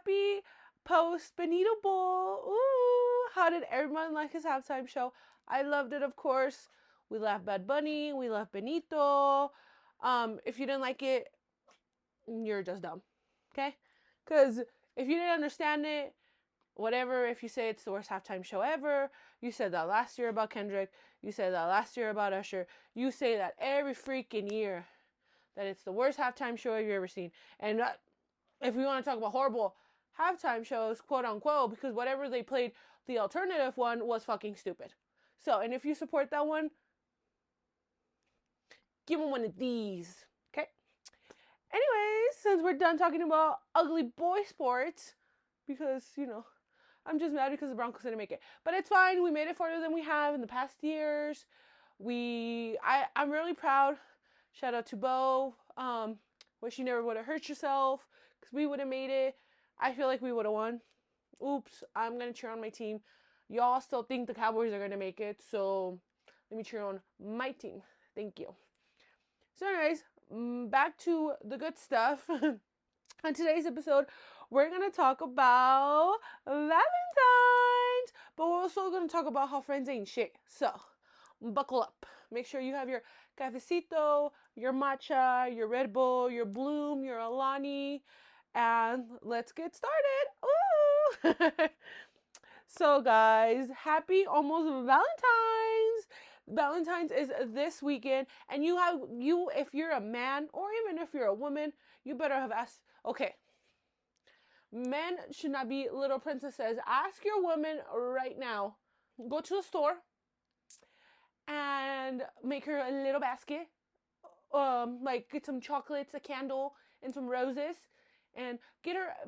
happy post Benito Bowl. Ooh, how did everyone like his halftime show? I loved it, of course. We love Bad Bunny. We love Benito. If you didn't like it, you're just dumb. Okay? Because if you didn't understand it, whatever, if you say it's the worst halftime show ever, you said that last year about Kendrick, you said that last year about Usher, you say that every freaking year that it's the worst halftime show you've ever seen. And if we want to talk about horrible halftime shows, quote unquote, because whatever they played, the alternative one was fucking stupid. So, and if you support that one, give them one of these. Okay? Anyways, since we're done talking about ugly boy sports, because, I'm just mad because the Broncos didn't make it. But it's fine. We made it farther than we have in the past years. I'm really proud. Shout out to Bo. Wish you never would have hurt yourself because we would have made it. I feel like we would have won. Oops, I'm going to cheer on my team. Y'all still think the Cowboys are going to make it, so let me cheer on my team. Thank you. So anyways, back to the good stuff. On today's episode, we're going to talk about Valentine's, but we're also going to talk about how friends ain't shit. So, buckle up. Make sure you have your cafecito, your matcha, your Red Bull, your Bloom, your Alani, and let's get started. Ooh! So, guys, happy almost Valentine's. Valentine's is this weekend, and if you're a man or even if you're a woman, you better have asked. Okay, men should not be little princesses. Ask your woman right now. Go to the store and make her a little basket. Like get some chocolates, a candle, and some roses, and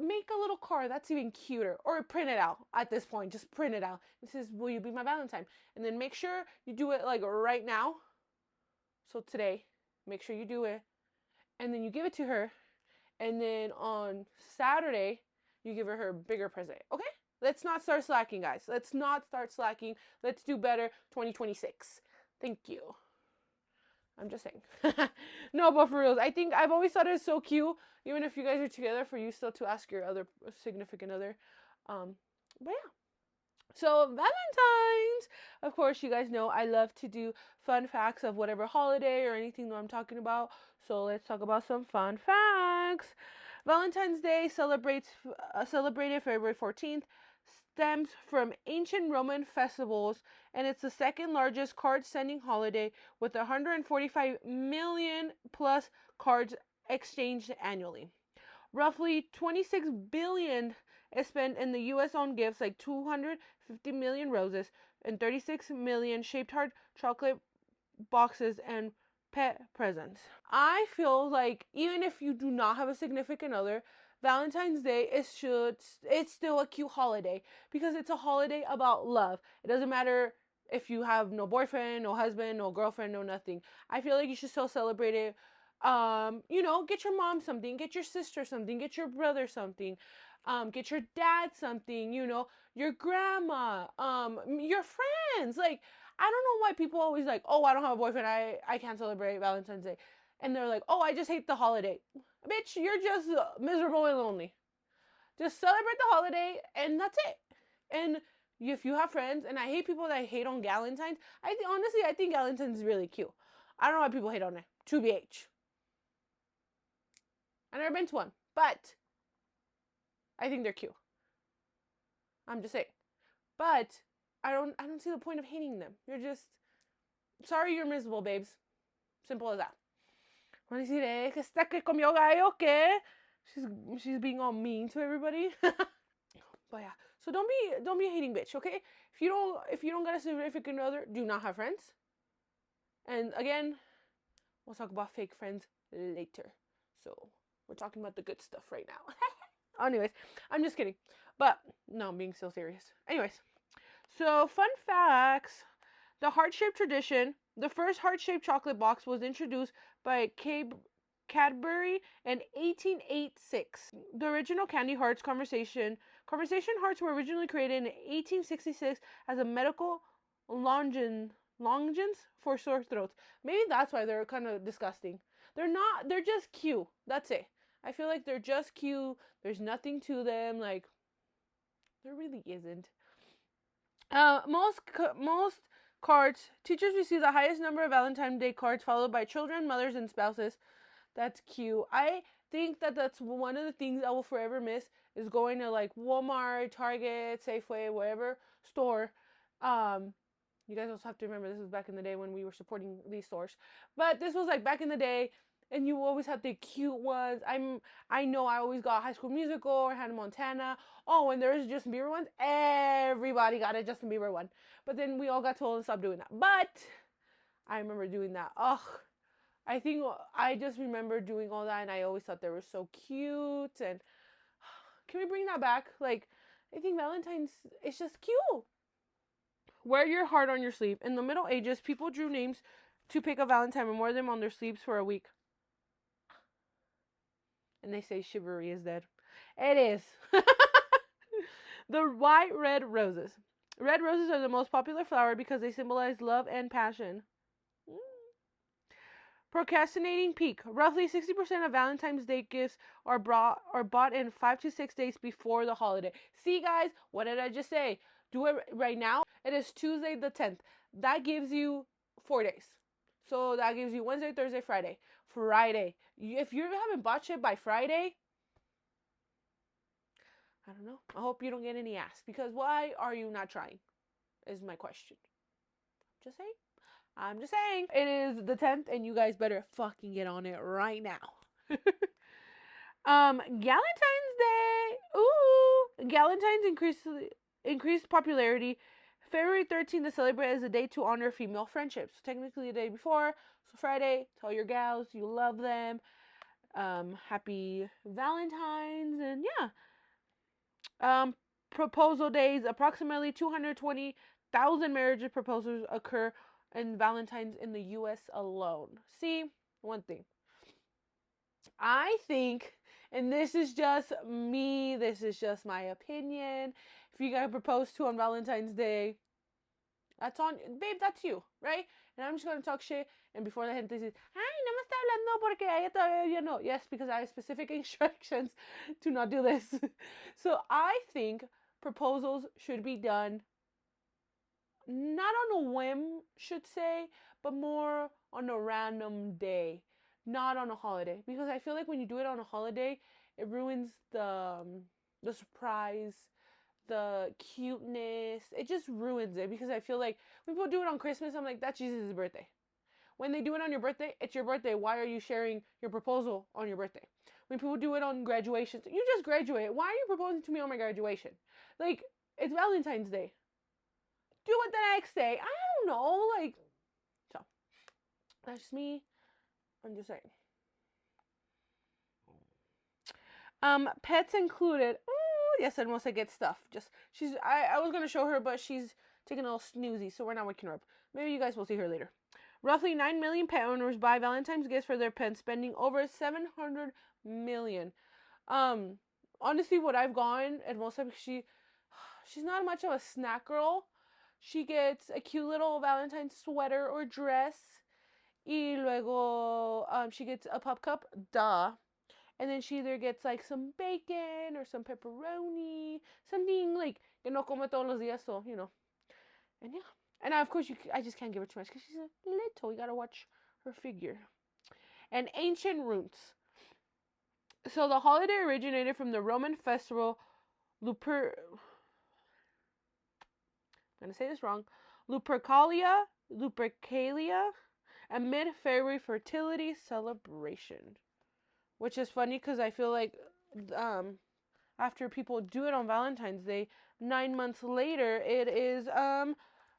make a little card. That's even cuter. Or print it out at this point. Just print it out. It says, "Will you be my Valentine?" And then make sure you do it like right now. So today, make sure you do it, and then you give it to her, and then on Saturday, you give her a bigger present. Okay? Let's not start slacking, guys. Let's not start slacking. Let's do better 2026. Thank you. I'm just saying. No, but for reals, I think I've always thought it's so cute, even if you guys are together, for you still to ask your other significant other. But yeah. So Valentine's, of course, you guys know I love to do fun facts of whatever holiday or anything that I'm talking about. So let's talk about some fun facts. Valentine's Day celebrated February 14th, stems from ancient Roman festivals, and it's the second largest card sending holiday with 145 million plus cards exchanged annually. Roughly 26 billion is spent in the US on gifts like 250 million roses and 36 million shaped heart chocolate boxes and pet presents. I feel like even if you do not have a significant other, Valentine's Day it's still a cute holiday because it's a holiday about love. It doesn't matter if you have no boyfriend, no husband, no girlfriend, no nothing. I feel like you should still celebrate it. Get your mom something, get your sister something, get your brother something, get your dad something, your grandma, your friends. Like, I don't know why people always like, oh, I don't have a boyfriend, I can't celebrate Valentine's Day. And they're like, oh, I just hate the holiday. Bitch, you're just miserable and lonely. Just celebrate the holiday, and that's it. And if you have friends, and I hate people that hate on Galentine's. Honestly, I think Galentine's is really cute. I don't know why people hate on it. 2BH. I've never been to one, but I think they're cute. I'm just saying. But I don't see the point of hating them. You're just sorry you're miserable, babes. Simple as that. Wanna see que está que comió gallo, que she's being all mean to everybody. But yeah, so don't be a hating bitch, okay? If you don't got a significant other, do not have friends. And again, we'll talk about fake friends later. So we're talking about the good stuff right now. Anyways, I'm just kidding. But no, I'm being so serious. Anyways, so fun facts. The heart-shaped tradition, the first heart-shaped chocolate box was introduced by Cadbury in 1886. The original candy hearts conversation hearts were originally created in 1866 as a medical lozenge for sore throats. Maybe that's why they're kind of disgusting. They're not, they're just cute. That's it. I feel like they're just cute. There's nothing to them. Like, there really isn't. Most cards, teachers receive the highest number of Valentine's Day cards, followed by children, mothers, and spouses. That's cute. I think that that's one of the things I will forever miss is going to like Walmart, Target, Safeway, whatever store. Um, you guys also have to remember this was back in the day when we were supporting these stores. But this was like back in the day, and you always had the cute ones. I know I always got High School Musical or Hannah Montana. Oh, and there's Justin Bieber ones. Everybody got a Justin Bieber one. But then we all got told to stop doing that. But I remember doing that. Ugh. I think I just remember doing all that, and I always thought they were so cute. And can we bring that back? Like, I think Valentine's is just cute. Wear your heart on your sleeve. In the Middle Ages, people drew names to pick a Valentine and wore them on their sleeves for a week. And they say chivalry is dead. It is. The white red roses. Red roses are the most popular flower because they symbolize love and passion. Procrastinating peak. Roughly 60% of Valentine's Day gifts are bought in 5 to 6 days before the holiday. See, guys, what did I just say? Do it right now. It is Tuesday the 10th. That gives you 4 days. So that gives you Wednesday, Thursday, Friday. Friday. If you haven't bought shit by Friday, I don't know. I hope you don't get any ass. Because why are you not trying? Is my question. Just saying. I'm just saying. It is the 10th, and you guys better fucking get on it right now. Galentine's Day. Ooh. Galentine's increased popularity. February 13th is celebrated as a day to honor female friendships. So technically the day before. So Friday, tell your gals you love them. Happy Valentine's, and yeah. Proposal days. Approximately 220,000 marriage proposals occur in Valentine's in the U.S. alone. See, one thing. I think, and this is just me, this is just my opinion. If you got proposed to on Valentine's Day, that's on, babe, that's you, right? And I'm just going to talk shit. And before the gente says, ay, no me está hablando porque ella todavía no. Yes, because I have specific instructions to not do this. So I think proposals should be done not on a whim, should say, but more on a random day, not on a holiday. Because I feel like when you do it on a holiday, it ruins the surprise, the cuteness. It just ruins it, because I feel like when people do it on Christmas, I'm like, that's Jesus' birthday. When they do it on your birthday, it's your birthday. Why are you sharing your proposal on your birthday? When people do it on graduation, you just graduate. Why are you proposing to me on my graduation? Like, it's Valentine's Day. Do it the next day. I don't know. Like, so that's just me. I'm just saying. Pets included. Ooh, yes, and once I get stuff. I was gonna show her, but she's taking a little snoozy, so we're not waking her up. Maybe you guys will see her later. Roughly 9 million pet owners buy Valentine's gifts for their pets, spending over 700 million. Honestly, what I've gone, and most of she's not much of a snack girl. She gets a cute little Valentine's sweater or dress. Y luego, she gets a pup cup, duh. And then she either gets like some bacon or some pepperoni, something like que no come todos los días, so, you know. And yeah. And of course, I just can't give her too much because she's a little. You gotta watch her figure. And ancient roots. So the holiday originated from the Roman festival I'm gonna say this wrong. Lupercalia, a mid-February fertility celebration. Which is funny because I feel like after people do it on Valentine's Day, 9 months later it is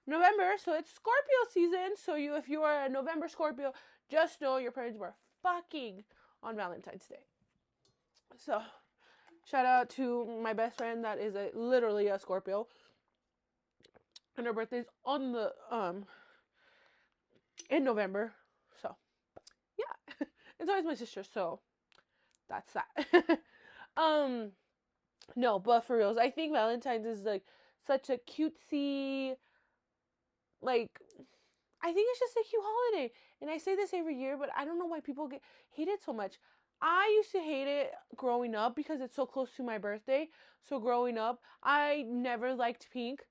November, so it's Scorpio season. So if you are a November Scorpio, just know your parents were fucking on Valentine's Day. So shout out to my best friend that is literally a Scorpio, and her birthday's on the in November. So yeah, it's always my sister. So that's that. No, but for reals, I think Valentine's is like such a cutesy, like, I think it's just a cute holiday. And I say this every year, but I don't know why people hate it so much. I used to hate it growing up because it's so close to my birthday. So growing up, I never liked pink.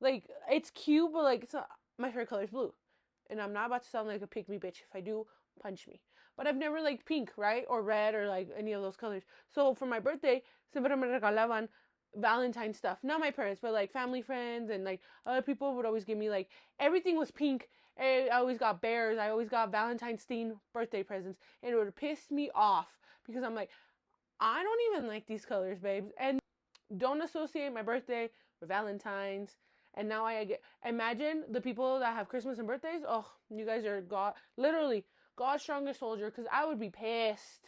Like it's cute, but like it's not, my favorite color is blue. And I'm not about to sound like a pick me bitch. If I do, punch me. But I've never liked pink, right? Or red or like any of those colors. So for my birthday, siempre me regalaban Valentine stuff. Not my parents, but like family friends and like other people would always give me like everything was pink. I always got bears. I always got Valentine's themed birthday presents. And it would piss me off because I'm like, I don't even like these colors, babes. And don't associate my birthday with Valentine's. And now I get imagine the people that have Christmas and birthdays. Oh, you guys are God, literally God's strongest soldier. Because I would be pissed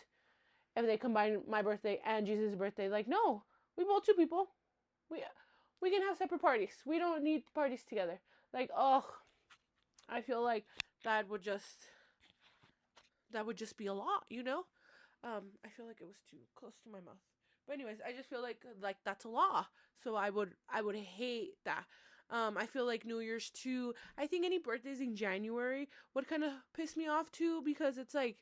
if they combine my birthday and Jesus' birthday. Like, no, we both two people. We we can have separate parties. We don't need parties together. Like, oh, I feel like that would just that would just be a lot, you know? I feel like it was too close to my mouth. But anyways, I just feel like that's a law. So I would hate that. I feel like New Year's too. I think any birthdays in January would kind of piss me off too because it's like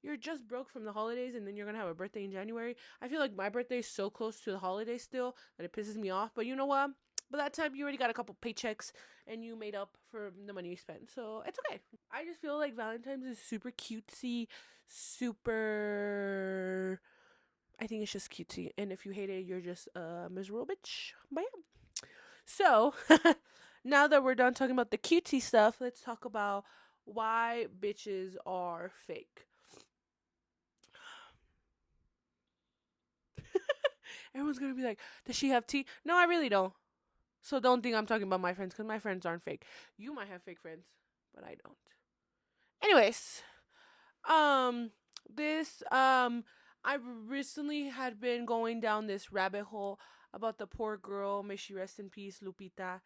you're just broke from the holidays and then you're gonna have a birthday in January. I feel like my birthday is so close to the holidays still that it pisses me off. But you know what? By that time, you already got a couple paychecks and you made up for the money you spent. So it's okay. I just feel like Valentine's is super cutesy, super. I think it's just cutesy. And if you hate it, you're just a miserable bitch. But yeah. So now that we're done talking about the cutesy stuff, let's talk about why bitches are fake. Everyone's gonna be like, does she have tea? No, I really don't. So don't think I'm talking about my friends because my friends aren't fake. You might have fake friends, but I don't. Anyways, um, this I recently had been going down this rabbit hole about the poor girl. May she rest in peace, Lupita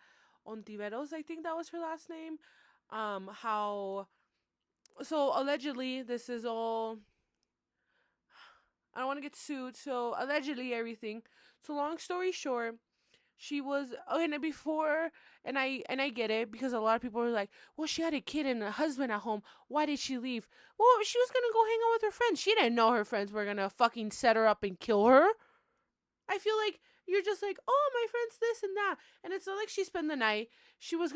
Ontiveros. I think that was her last name. How so allegedly this is all. I don't want to get sued. So allegedly everything. So long story short, she was and before and I get it because a lot of people were like, well, she had a kid and a husband at home, why did she leave? Well, she was gonna go hang out with her friends. She didn't know her friends were gonna fucking set her up and kill her. I feel like you're just like, oh, my friend's this and that, and it's not like she spent the night. She was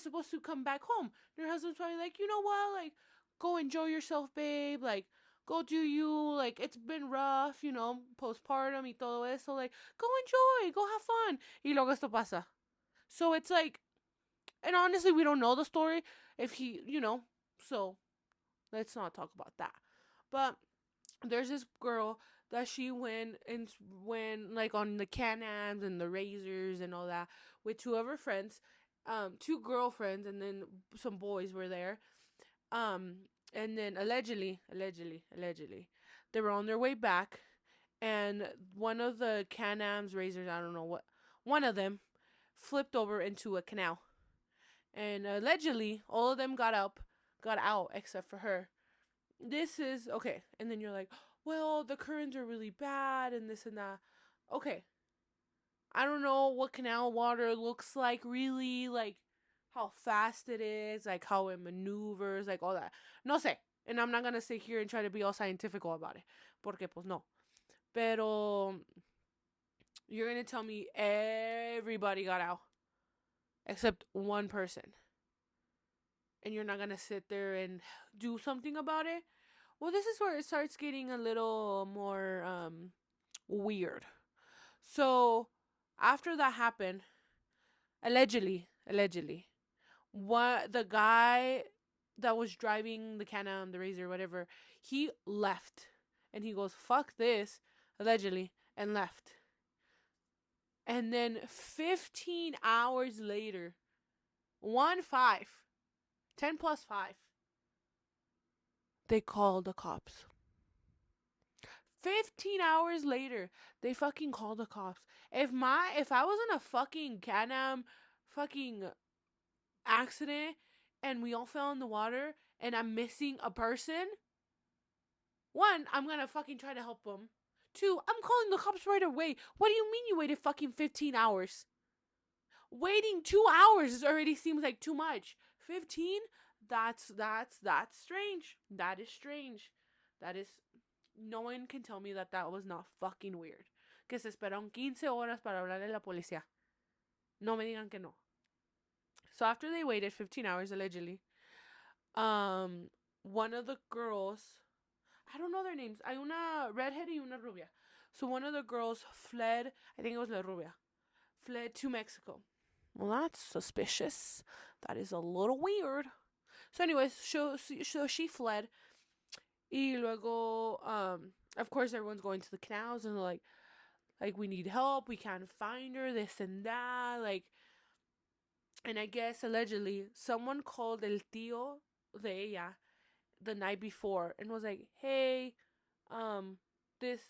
supposed to come back home, and her husband's probably like, you know what, like, go enjoy yourself, babe, like, go do you, like, it's been rough, postpartum y todo eso, like, go enjoy, go have fun, y luego esto pasa. So it's like, and honestly, we don't know the story if so let's not talk about that. But there's this girl that she went like on the Can-Ams and the Razors and all that with two of her friends, two girlfriends, and then some boys were there. And then allegedly, they were on their way back, and one of the Can-Am's Razors, I don't know what, one of them flipped over into a canal, and allegedly all of them got out except for her. This is okay. And then you're like, well, the currents are really bad and this and that. Okay. I don't know what canal water looks like, really, like how fast it is, like how it maneuvers, like all that. No sé. And I'm not going to sit here and try to be all scientific about it. Porque, pues, no. Pero, you're going to tell me everybody got out except one person. And you're not going to sit there and do something about it? Well, this is where it starts getting a little more weird. So, after that happened, allegedly, what the guy that was driving the Can-Am, the Razor, whatever, he left, and he goes, "Fuck this," allegedly, and left. And then 15 hours later, 10 plus 5, they called the cops. 15 hours later, they fucking called the cops. If I was in a fucking Can-Am fucking accident and we all fell in the water and I'm missing a person, one, I'm gonna fucking try to help them. Two, I'm calling the cops right away. What do you mean you waited fucking 15 hours? Waiting 2 hours already seems like too much. 15? That's strange. That is strange. That is no one can tell me that that was not fucking weird. Que se esperaron 15 horas para hablarle a la policía. No me digan que no. So after they waited 15 hours allegedly, one of the girls, I don't know their names. Hay una redhead y una rubia. So one of the girls fled, I think it was la rubia, fled to Mexico. Well, that's suspicious. That is a little weird. So anyways, so she fled. Y luego, of course, everyone's going to the canals and like, we need help. We can't find her, this and that. Like, and I guess allegedly someone called el tío de ella the night before and was like, hey, this,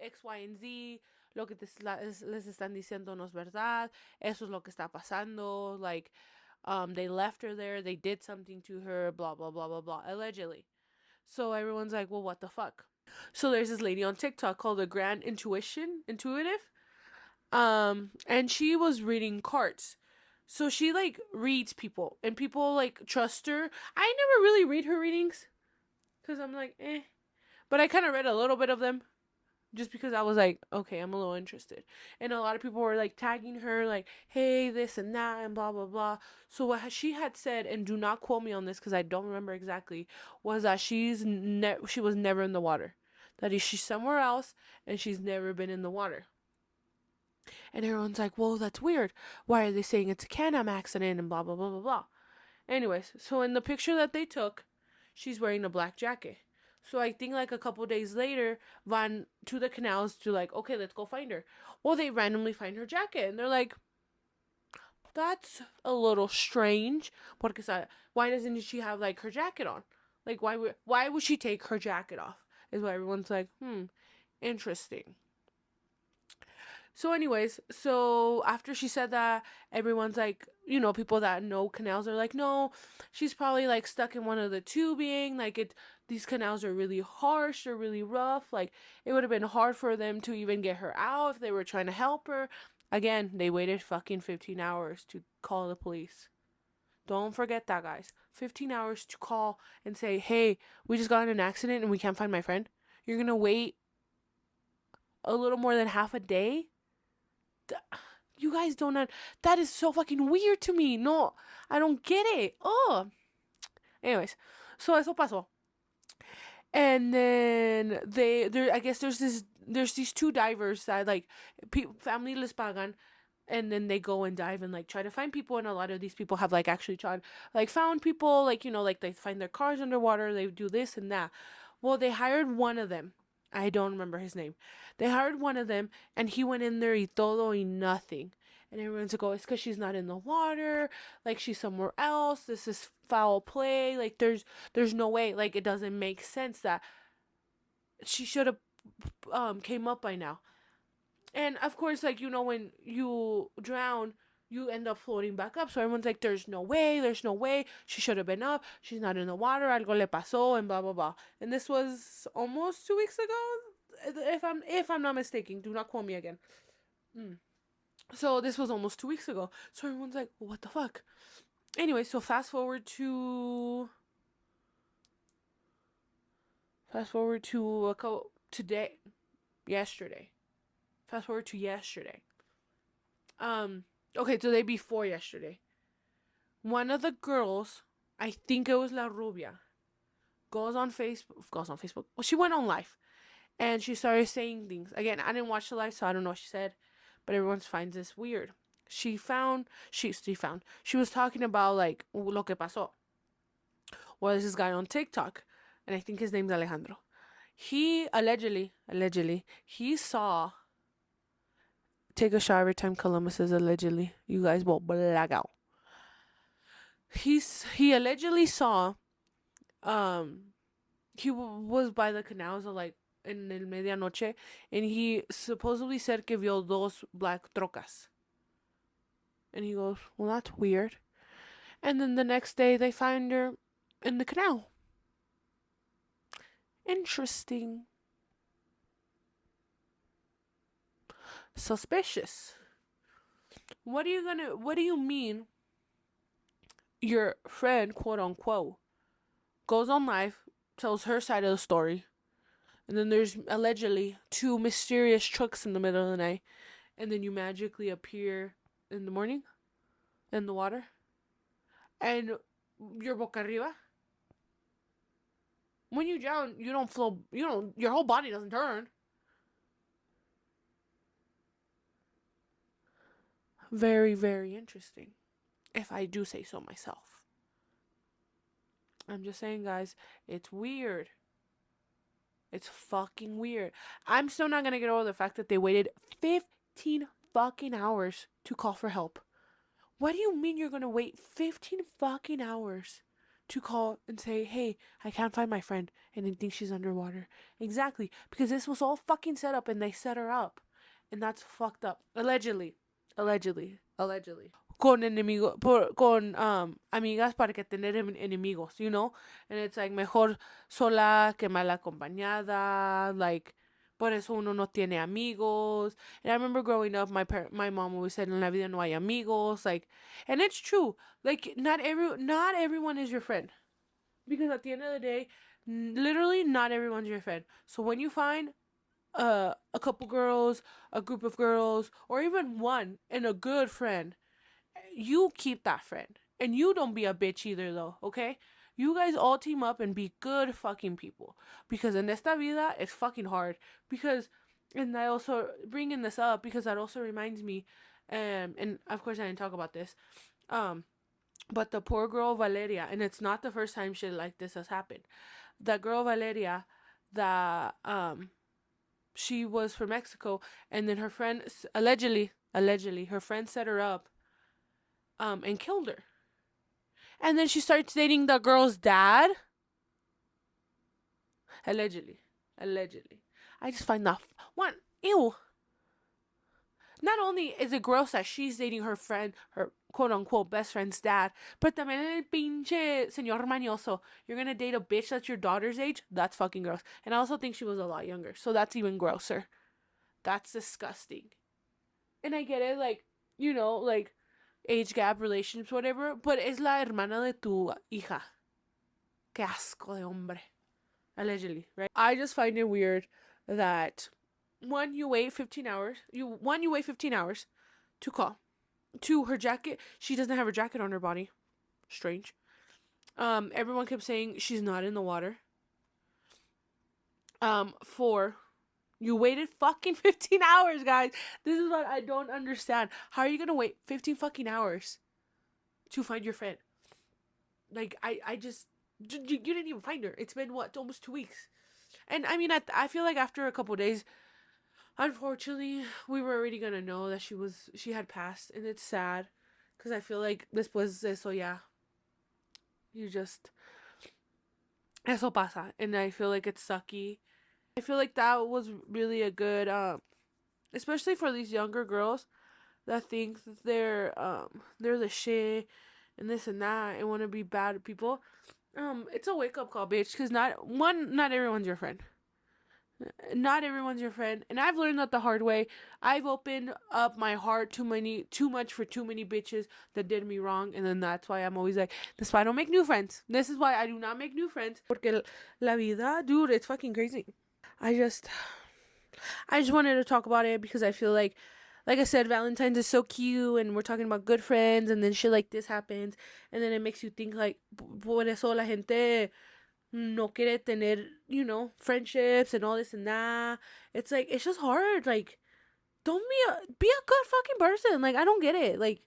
X, Y, and Z, lo que les están diciendo no es verdad, eso es lo que está pasando, like, they left her there, they did something to her, blah, blah, blah, blah, blah, allegedly. So everyone's like, well, what the fuck? So there's this lady on TikTok called the Grand Intuitive, and she was reading cards. So she, like, reads people, and people, like, trust her. I never really read her readings, because I'm like, eh. But I kind of read a little bit of them, just because I was like, okay, I'm a little interested. And a lot of people were, like, tagging her, like, hey, this and that, and blah, blah, blah. So what she had said, and do not quote me on this, because I don't remember exactly, was that she was never in the water. That she's somewhere else, and she's never been in the water. And everyone's like, whoa, that's weird. Why are they saying it's a Can-Am accident and blah, blah, blah, blah, blah. Anyways, so in the picture that they took, she's wearing a black jacket. So I think like a couple days later, van to the canals to like, okay, let's go find her. Well, they randomly find her jacket. And they're like, that's a little strange. Porque why doesn't she have like her jacket on? Like, why would she take her jacket off? Is why everyone's like, interesting. So anyways, so after she said that, everyone's like, people that know canals are like, no, she's probably like stuck in one of the tubing. Like these canals are really harsh, they're really rough. Like it would have been hard for them to even get her out if they were trying to help her. Again, they waited fucking 15 hours to call the police. Don't forget that, guys. 15 hours to call and say, hey, we just got in an accident and we can't find my friend. You're gonna wait a little more than half a day? You guys don't know. That is so fucking weird to me. No, I don't get it. Oh. Anyways, so eso pasó. And then I guess there's these two divers that like family les pagan, and then they go and dive and like try to find people. And a lot of these people have like actually tried, like found people, like like they find their cars underwater. They do this and that. Well, they hired one of them. I don't remember his name. They hired one of them, and he went in there y todo y nothing. And everyone's like, oh, it's because she's not in the water. Like, she's somewhere else. This is foul play. Like, there's no way. Like, it doesn't make sense that she should have came up by now. And, of course, like, when you drown, you end up floating back up. So everyone's like, there's no way. She should have been up. She's not in the water. Algo le pasó and blah, blah, blah. And this was almost 2 weeks ago, if I'm not mistaken. Do not quote me again. So this was almost 2 weeks ago. So everyone's like, well, what the fuck? Anyway, so fast forward to yesterday. Fast forward to yesterday. Okay, so the day before yesterday. One of the girls, I think it was La Rubia, goes on Facebook. Well, she went on live. And she started saying things. Again, I didn't watch the live, so I don't know what she said. But everyone finds this weird. She was talking about, like, lo que pasó. Well, there's this guy on TikTok. And I think his name's Alejandro. He allegedly, he saw... Take a shot every time Columbus says allegedly. You guys will black out. He allegedly saw... He was by the canals of, like, en el medianoche, and he supposedly said que vio dos black trocas. And he goes, well, that's weird. And then the next day, they find her in the canal. Interesting. Suspicious. What do you mean your friend, quote unquote, goes on live, tells her side of the story, And then there's allegedly 2 mysterious trucks in the middle of the night. And then you magically appear in the morning in the water. And you're boca arriba. When you drown, you don't float, your whole body doesn't turn. Very, very interesting, if I do say so myself. I'm just saying, guys, it's weird. It's fucking weird. I'm still not gonna get over the fact that they waited 15 fucking hours to call for help. What do you mean you're gonna wait 15 fucking hours to call and say, hey, I can't find my friend and they think she's underwater? Exactly, because this was all fucking set up and they set her up. And that's fucked up. Allegedly. Con amigas para que tener enemigos, you know? And it's like mejor sola que mal acompañada, like por eso uno no tiene amigos. And I remember growing up, my mom always said, en la vida no hay amigos, like, and it's true. Like not everyone is your friend. Because at the end of the day, literally not everyone's your friend. So when you find a couple girls, a group of girls, or even one and a good friend, you keep that friend. And you don't be a bitch either, though, okay? You guys all team up and be good fucking people. Because in esta vida, it's fucking hard. Because, and I also, bringing this up, because that also reminds me, and of course I didn't talk about this, but the poor girl Valeria, and it's not the first time shit like this has happened. The girl Valeria, that, she was from Mexico, and then her friend, allegedly, her friend set her up, and killed her. And then she starts dating the girl's dad. Allegedly. I just find that one, ew. Not only is it gross that she's dating her friend, her quote unquote best friend's dad, but también el pinche señor mañoso. You're gonna date a bitch that's your daughter's age? That's fucking gross. And I also think she was a lot younger, so that's even grosser. That's disgusting. And I get it, like, you know, like, age gap, relationships, whatever, but es la hermana de tu hija. Qué asco de hombre. Allegedly, right? I just find it weird that you wait 15 hours to call. To her jacket, she doesn't have her jacket on her body. Strange. Everyone kept saying she's not in the water. 4, you waited fucking 15 hours, guys. This is what I don't understand. How are you gonna wait 15 fucking hours to find your friend? Like, I just, you didn't even find her. It's been, what, almost 2 weeks. And, I mean, I feel like after a couple days, unfortunately, we were already gonna know that she had passed. And it's sad. Because I feel like después de eso, yeah. You just, eso pasa. And I feel like it's sucky. I feel like that was really a good, especially for these younger girls that think that they're the shit and this and that and want to be bad people. It's a wake up call, bitch. Because not everyone's your friend. Not everyone's your friend, and I've learned that the hard way. I've opened up my heart too much for too many bitches that did me wrong, and then that's why I'm always like, this is why I don't make new friends. This is why I do not make new friends. Porque la vida, dude, it's fucking crazy. I just wanted to talk about it because I feel like I said, Valentine's is so cute, and we're talking about good friends, and then shit like this happens, and then it makes you think like, por eso la gente no quiere tener, you know, friendships and all this and that. It's like, it's just hard. Like, don't be a good fucking person. Like, I don't get it. Like,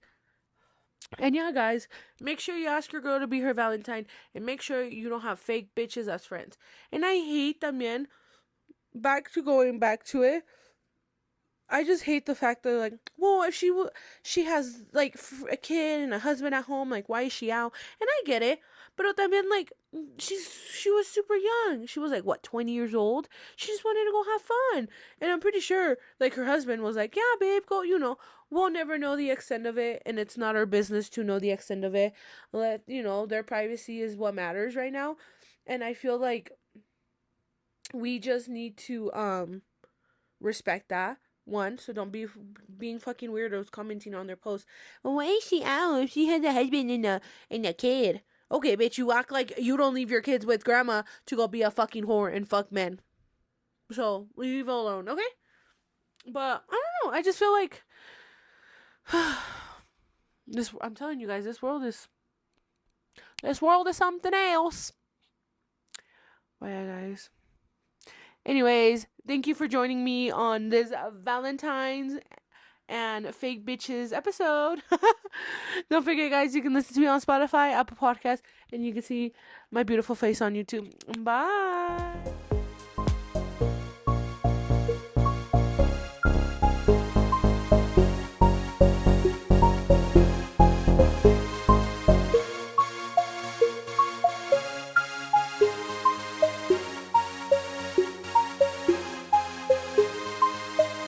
and yeah, guys, make sure you ask your girl to be her Valentine, and make sure you don't have fake bitches as friends. And I hate también, going back to it, I just hate the fact that, like, well, if she has, like, a kid and a husband at home, like, why is she out? And I get it, but también, like, she was super young. She was, like, what, 20 years old? She just wanted to go have fun. And I'm pretty sure, like, her husband was like, yeah, babe, go, you know, we'll never know the extent of it, and it's not our business to know the extent of it. You know, their privacy is what matters right now. And I feel like we just need to, respect that. One, so don't be being fucking weirdos commenting on their posts. Well, why is she out if she has a husband and a kid? Okay, bitch, you act like you don't leave your kids with grandma to go be a fucking whore and fuck men. So leave it alone, okay? But I don't know. I just feel like this. I'm telling you guys, this world is something else. But yeah, guys. Anyways, thank you for joining me on this Valentine's and Fake Bitches episode. Don't forget, guys, you can listen to me on Spotify, Apple Podcasts, and you can see my beautiful face on YouTube. Bye.